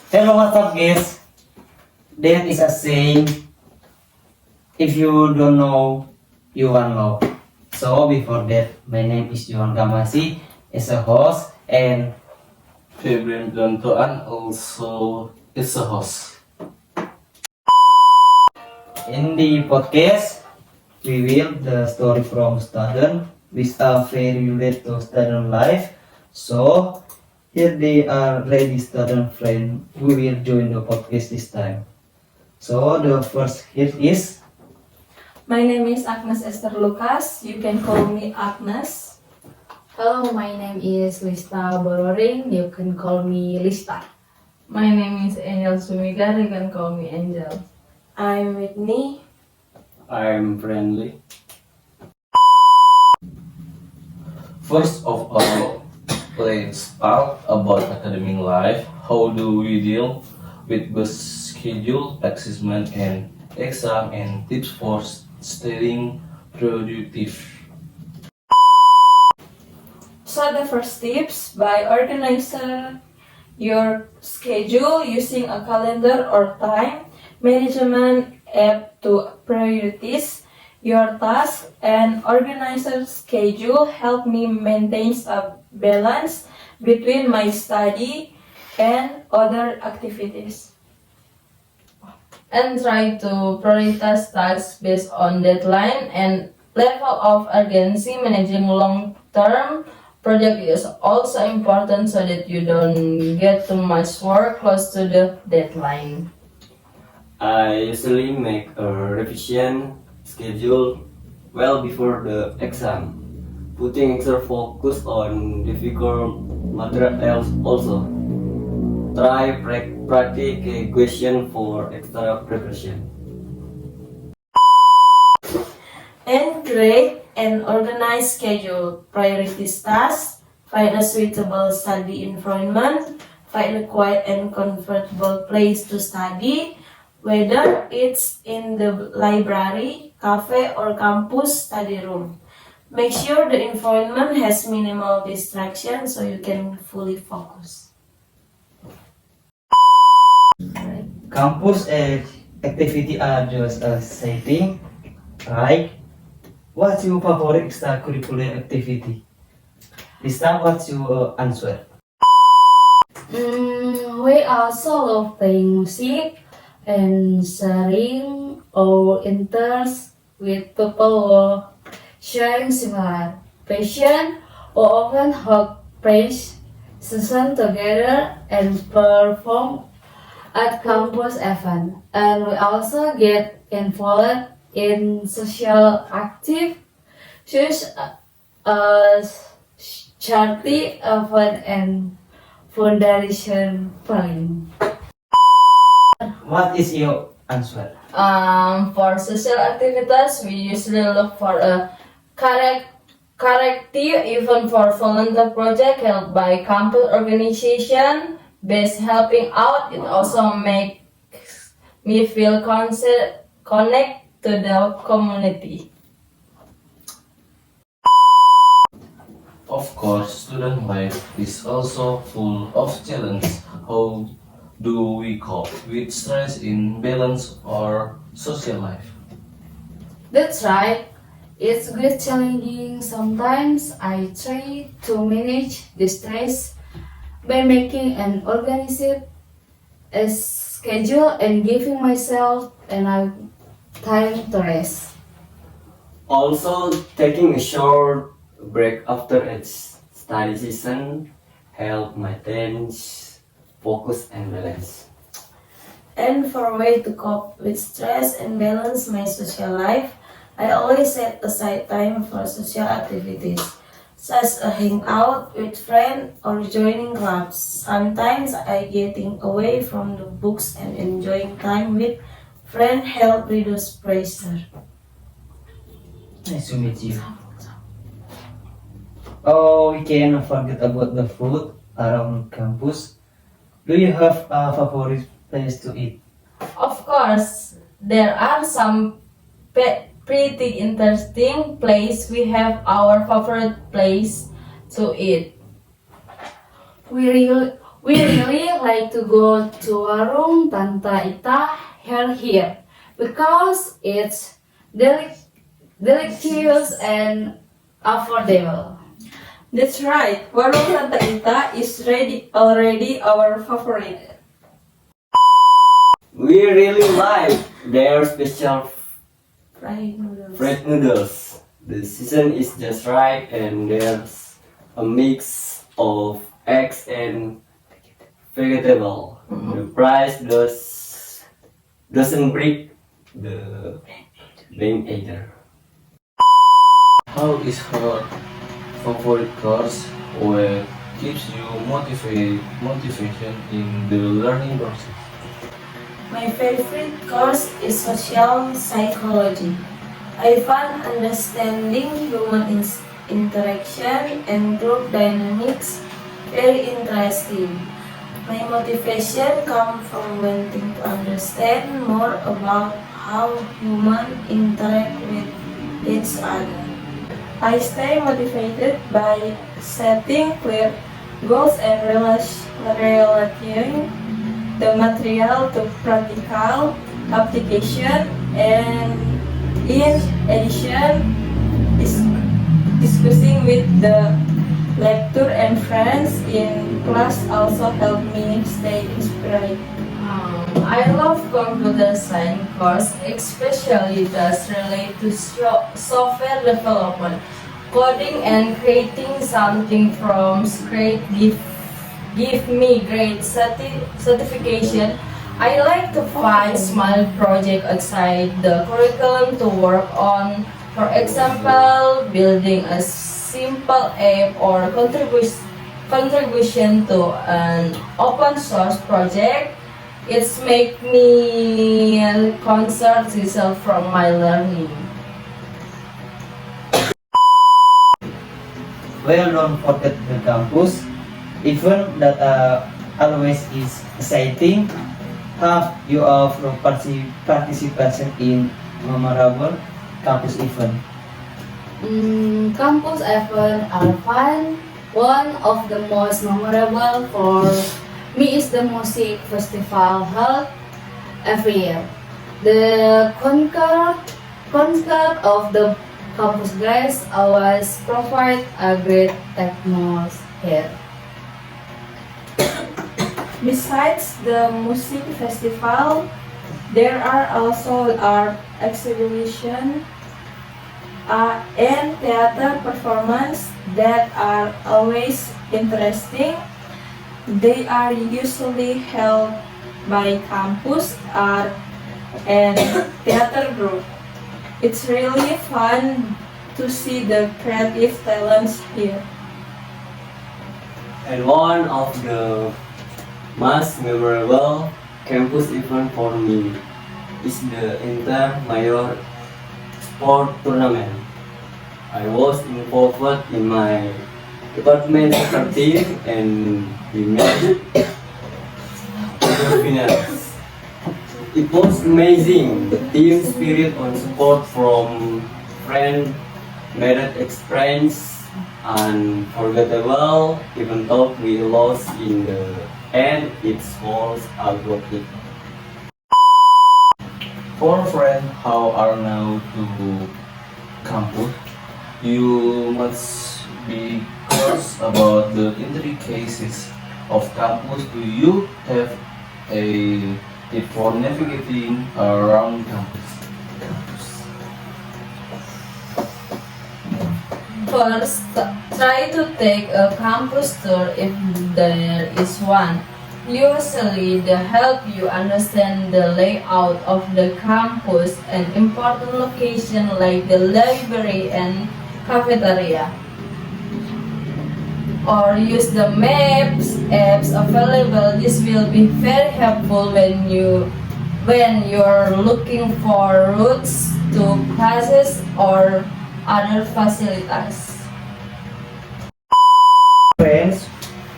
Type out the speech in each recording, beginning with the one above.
Hello, what's up, guys? That is a saying, if you don't know, you won't know. So, before that, my name is Johan Kamasi, as a host, and Fabian Dantoan also is a host. in the podcast, we will the story from student with a very related to student life. So, here they are ready student friend who will join the podcast this time. So, the first here is My name is Agnes Esther Lucas. You can call me Agnes. Hello, my name is Lista Bororing. You can call me Lista. My name is Angel Sumigar, you can call me Angel. I'm Whitney. I'm friendly. First of all, let's talk about academic life. How do we deal with bus schedule, assessment, and exam, and tips for staying productive? So the first tips by organizing your schedule using a calendar or time management app to prioritize your task, and organizer schedule help me maintain a balance between my study and other activities. And try to prioritize tasks based on deadline and level of urgency. Managing long-term project is also important so that you don't get too much work close to the deadline. I usually make a revision schedule well before the exam, putting extra focus on difficult materials also. Try practice a question for extra preparation. And create an organized schedule. Prioritize tasks, find a suitable study environment, find a quiet and comfortable place to study, whether it's in the library, cafe, or campus study room. Make sure the environment has minimal distraction so you can fully focus. campus activity are just exciting, right? What's your favorite extracurricular activity? Lista, what's your answer? We also love playing music and sharing our interests with people who sharing similar passion. We often hold praise sessions together and perform at campus event, and we also get involved in social active such as charity event and foundation planning. What is your answer? For social activities, we usually look for a corrective even for volunteer project held by campus organization. Based helping out, it also makes me feel connect to the community. Of course, student life is also full of challenges. How do we cope with stress in balance or social life? That's right. It's good challenging. Sometimes I try to manage the stress by making an organized schedule and giving myself enough time to rest. Also, taking a short break after each study session help maintain focus and balance. And for a way to cope with stress and balance my social life, I always set aside time for social activities, such as a hangout with friends or joining clubs. Sometimes I getting away from the books and enjoying time with friends help reduce pressure. Nice to meet you. Oh, we cannot forget about the food around campus. Do you have a favorite place to eat? Of course, there are some pretty interesting place. We have our favorite place to eat. We really We really like to go to Warung Tante Ita here because it's delicious and affordable. That's right. Warung Tante Ita is already our favorite. We really like their special Fried noodles. fried noodles. The season is just right and there's a mix of eggs and vegetable. The price doesn't break the bank either. How is her favorite course what keeps you motivation in the learning process? My favorite course is social psychology. I find understanding human interaction and group dynamics very interesting. My motivation comes from wanting to understand more about how humans interact with each other. I stay motivated by setting clear goals and relating the material to practical application, and in addition, discussing with the lecturer and friends in class also help me stay inspired. I love computer science course, especially those relate to software development. Coding and creating something from scratch give me great satisfaction. I like to find small project outside the curriculum to work on. For example, building a simple app or contribution to an open source project. It's make me concert myself from my learning. Well, don't forget the campus. Even that always is exciting. Have you of participation in memorable campus event? Campus events are fun. One of the most memorable for me is the music festival held every year. The concert of the campus guys always provide a great atmosphere. Besides the music festival, there are also art exhibition and theater performance that are always interesting. They are usually held by campus art and theater group. It's really fun to see the creative talents here. And one of the most memorable campus event for me is the inter-major sport tournament. I was involved in my department soccer team and we made the finals. It was amazing. The team spirit and support from friends made it experience unforgettable. Even though we lost in the end, it was worth it. For friends how are now to campus, you must be curious about the intricacies of campus. Do you have a tip for navigating around campus? First, try to take a campus tour if there is one. Usually, they help you understand the layout of the campus and important locations like the library and cafeteria. Or use the apps available. This will be very helpful when you're looking for routes to classes or other facilities. Friends,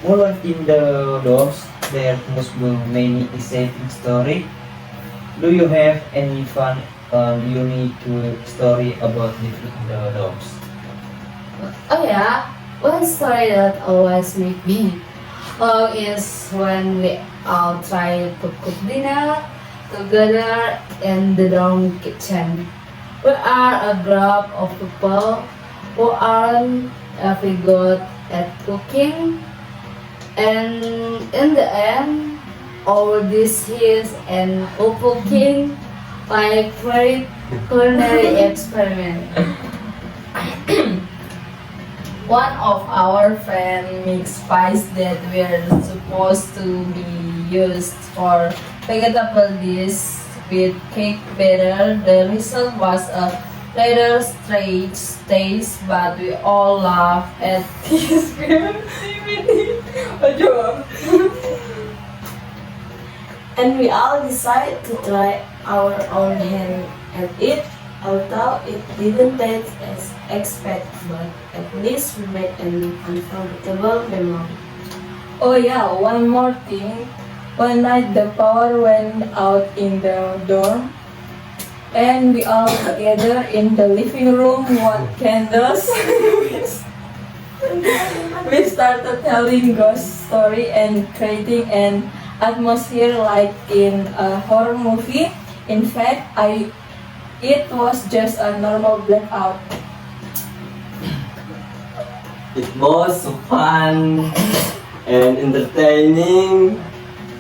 while in the dorms, there must be many exciting story. Do you have any fun unique story about the dorms? Oh yeah, one story that always make me Home is when we all try to cook dinner together in the dorm kitchen. We are a group of people who aren't very good at cooking, and in the end, our dishes and cooking like great culinary experiment. One of our friend mixed spice that were supposed to be used for vegetable dish with cake batter. The result was a rather strange taste, but we all laughed at his creativity. Aduh. And we all decided to try our own hand at it, although it didn't taste as expected, but at least we made an unforgettable memory. Oh yeah, one more thing. One night the power went out in the dorm and we all together in the living room with candles. We started telling ghost story and creating an atmosphere like in a horror movie. In fact, it was just a normal blackout. It was so fun and entertaining,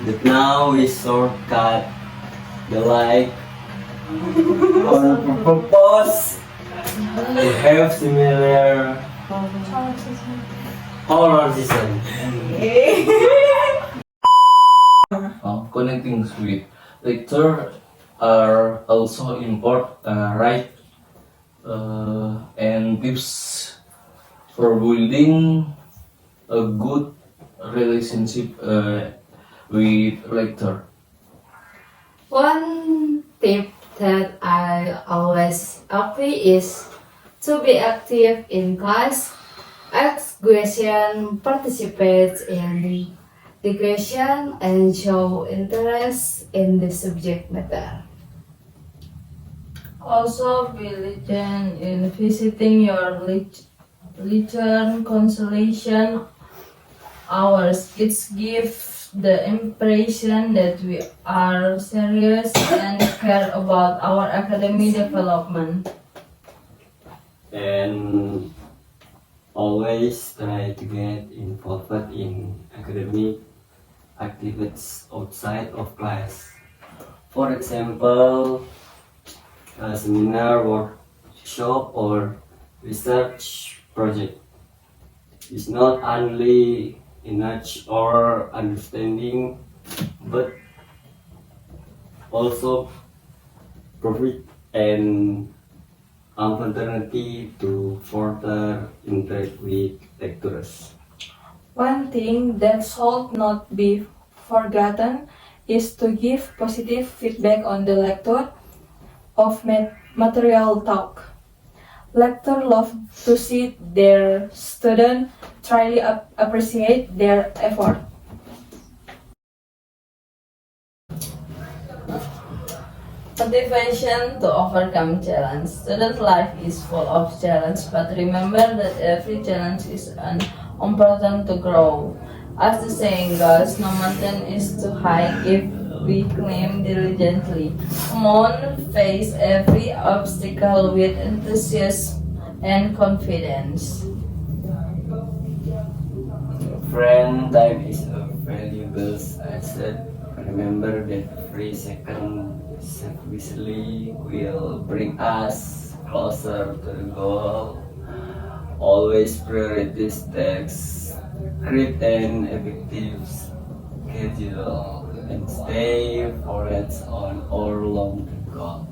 but now we shortcut the like on purpose. We have similar horror season. Connecting with lecture are also important, right? And tips for building a good relationship with lecturer. One tip that I always apply is to be active in class, ask questions, participate in the question, and show interest in the subject matter. Also, be diligent in visiting your lecture consolation hours. It gives the impression that we are serious and care about our academic development. And always try to get involved in academic activities outside of class. For example, a seminar, workshop, or research project is not only knowledge or understanding, but also profit and opportunity to further interact with lecturers. One thing that should not be forgotten is to give positive feedback on the lecture of material talk. Lecturers love to see their students truly appreciate their effort. Motivation to overcome challenge. Student life is full of challenge, but remember that every challenge is an important to grow. As the saying goes, no mountain is too high if we climb diligently. Come on, face every obstacle with enthusiasm and confidence. Friend, time is a valuable asset. Remember that every second selfishly will bring us closer to the goal. Always prioritize tasks, create an effective schedule, and stay focused on our long-term goal.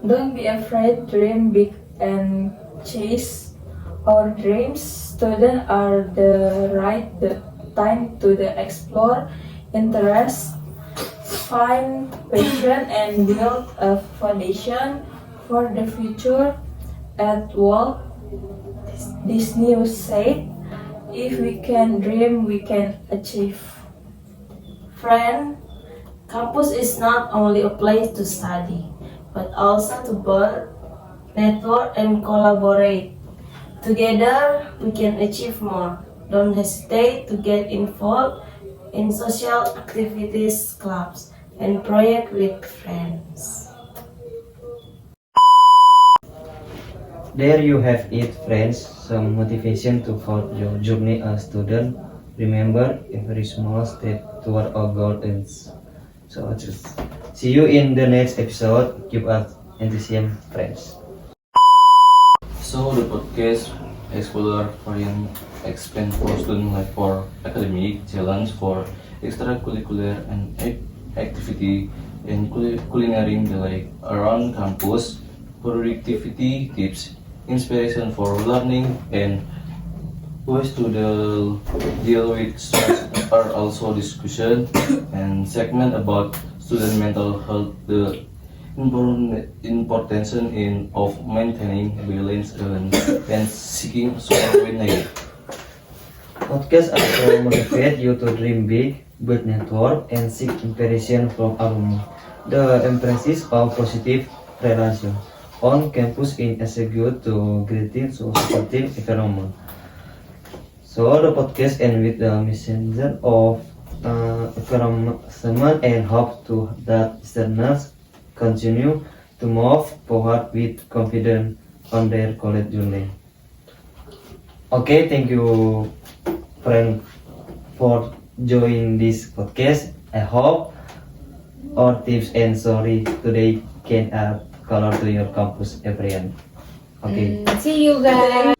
Don't be afraid, dream big and chase our dreams. Students are the right time to explore interest, find passion, and build a foundation for the future. At Walt Disney said, "If we can dream, we can achieve." Friend, campus is not only a place to study, but also to build, network, and collaborate. Together, we can achieve more. Don't hesitate to get involved in social activities, clubs, and projects with friends. There you have it, friends, some motivation to follow your journey as student. Remember, every small step toward our goal is so just see you in the next episode. Keep up enthusiasm, friends. So the podcast explore foreign explain for student life for academic challenge for extracurricular and activity and culinary like around campus, productivity tips, inspiration for learning and ways to deal with stress are also discussion and segment about student mental health, the importance of maintaining balance and seeking support when needed. Podcast also motivate you to dream big, build network, and seek inspiration from alumni. The emphasis of positive relation on campus in execute to create so supportive environment. So the podcast end with the messenger of encouragement and hope to that listeners continue to move forward with confidence on their college journey. Okay, thank you, friend, for joining this podcast. I hope our tips and story today can add color to your campus experience. Okay. See you guys.